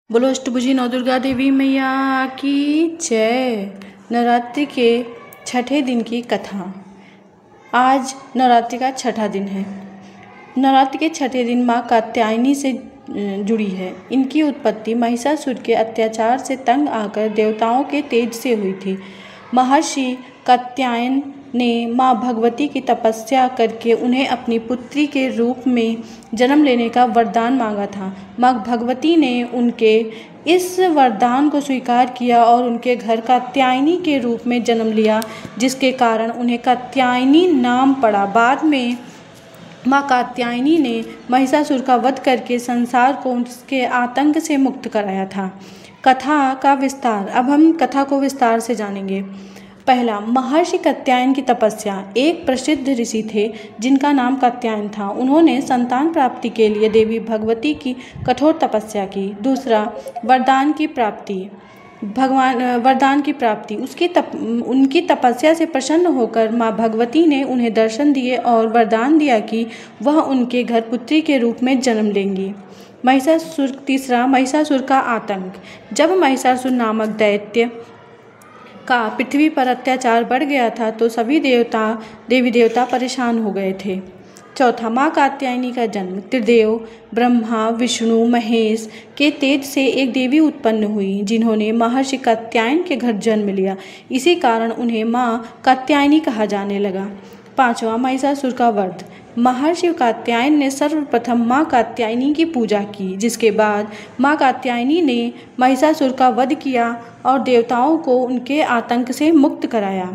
बोलो अष्टभुजी नौ दुर्गा देवी मैया की जय। नवरात्रि के छठे दिन की कथा। आज नवरात्रि का छठा दिन है। नवरात्रि के छठे दिन माँ कात्यायनी से जुड़ी है। इनकी उत्पत्ति महिषासुर के अत्याचार से तंग आकर देवताओं के तेज से हुई थी। महर्षि कात्यायन ने माँ भगवती की तपस्या करके उन्हें अपनी पुत्री के रूप में जन्म लेने का वरदान मांगा था। माँ भगवती ने उनके इस वरदान को स्वीकार किया और उनके घर कात्यायनी के रूप में जन्म लिया, जिसके कारण उन्हें कात्यायनी नाम पड़ा। बाद में माँ कात्यायनी ने महिषासुर का वध करके संसार को उसके आतंक से मुक्त कराया था। कथा का विस्तार। अब हम कथा को विस्तार से जानेंगे। पहला, महर्षि कात्यायन की तपस्या। एक प्रसिद्ध ऋषि थे जिनका नाम कात्यायन था। उन्होंने संतान प्राप्ति के लिए देवी भगवती की कठोर तपस्या की। दूसरा, वरदान की प्राप्ति। वरदान की प्राप्ति। उनकी तपस्या से प्रसन्न होकर माँ भगवती ने उन्हें दर्शन दिए और वरदान दिया कि वह उनके घर पुत्री के रूप में जन्म लेंगी। तीसरा, महिषासुर का आतंक। जब महिषासुर नामक दैत्य का पृथ्वी पर अत्याचार बढ़ गया था तो सभी देवी देवता परेशान हो गए थे। चौथा, माँ कात्यायनी का जन्म। त्रिदेव ब्रह्मा, विष्णु, महेश के तेज से एक देवी उत्पन्न हुई जिन्होंने महर्षि कात्यायन के घर जन्म लिया। इसी कारण उन्हें माँ कात्यायनी कहा जाने लगा। पांचवा, महिषासुर का वध। महर्षि कात्यायन ने सर्वप्रथम माँ कात्यायनी की पूजा की, जिसके बाद माँ कात्यायनी ने महिषासुर का वध किया और देवताओं को उनके आतंक से मुक्त कराया।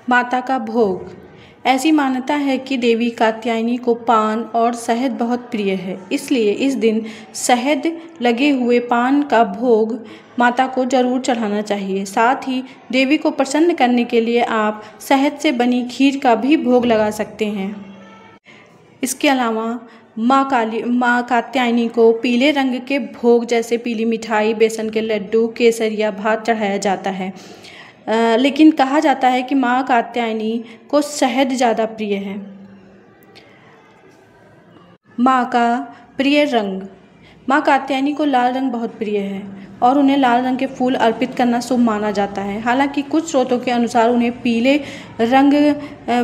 माता का भोग। ऐसी मान्यता है कि देवी कात्यायनी को पान और शहद बहुत प्रिय है, इसलिए इस दिन शहद लगे हुए पान का भोग माता को जरूर चढ़ाना चाहिए। साथ ही देवी को प्रसन्न करने के लिए आप शहद से बनी खीर का भी भोग लगा सकते हैं। इसके अलावा माँ कात्यायनी को पीले रंग के भोग जैसे पीली मिठाई, बेसन के लड्डू, केसर या भात चढ़ाया जाता है। लेकिन कहा जाता है कि माँ कात्यायनी को शहद ज़्यादा प्रिय है। माँ का प्रिय रंग। माँ कात्यायनी को लाल रंग बहुत प्रिय है और उन्हें लाल रंग के फूल अर्पित करना शुभ माना जाता है। हालांकि कुछ स्रोतों के अनुसार उन्हें पीले रंग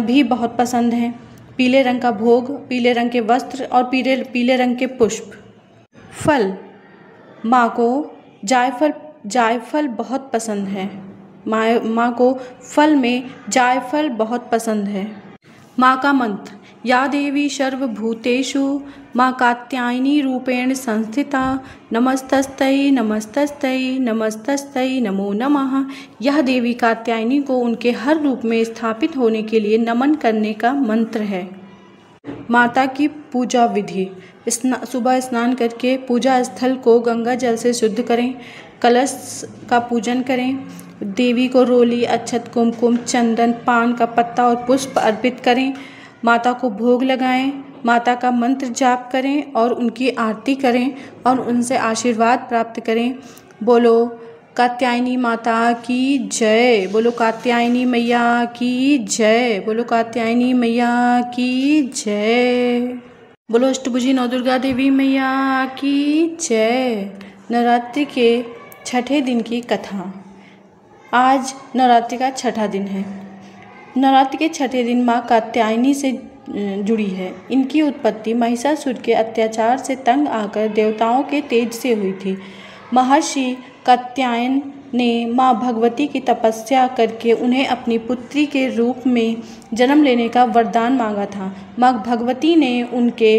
भी बहुत पसंद है। पीले रंग का भोग, पीले रंग के वस्त्र और पीले रंग के पुष्प। फल। माँ को जायफल बहुत पसंद है। माँ को फल में जायफल बहुत पसंद है। माँ का मंत्र। या देवी सर्वभूतेषु माँ कात्यायनी रूपेण संस्थिता नमस्तस्तै नमस्तस्तै नमस्तस्तै नमो नमः। यह देवी कात्यायनी को उनके हर रूप में स्थापित होने के लिए नमन करने का मंत्र है। माता की पूजा विधि। सुबह स्नान करके पूजा स्थल को गंगा जल से शुद्ध करें। कलश का पूजन करें। देवी को रोली, अक्षत, कुमकुम, चंदन, पान का पत्ता और पुष्प अर्पित करें। माता को भोग लगाएं। माता का मंत्र जाप करें और उनकी आरती करें और उनसे आशीर्वाद प्राप्त करें। बोलो कात्यायनी माता की जय। बोलो कात्यायनी मैया की जय। बोलो कात्यायनी मैया की जय। बोलो अष्टभुजी नौ दुर्गा देवी मैया की जय। नवरात्रि के छठे दिन की कथा। आज नवरात्रि का छठा दिन है। नवरात्रि के छठे दिन माँ कात्यायनी से जुड़ी है। इनकी उत्पत्ति महिषासुर के अत्याचार से तंग आकर देवताओं के तेज से हुई थी। महर्षि कात्यायन ने माँ भगवती की तपस्या करके उन्हें अपनी पुत्री के रूप में जन्म लेने का वरदान मांगा था। माँ भगवती ने उनके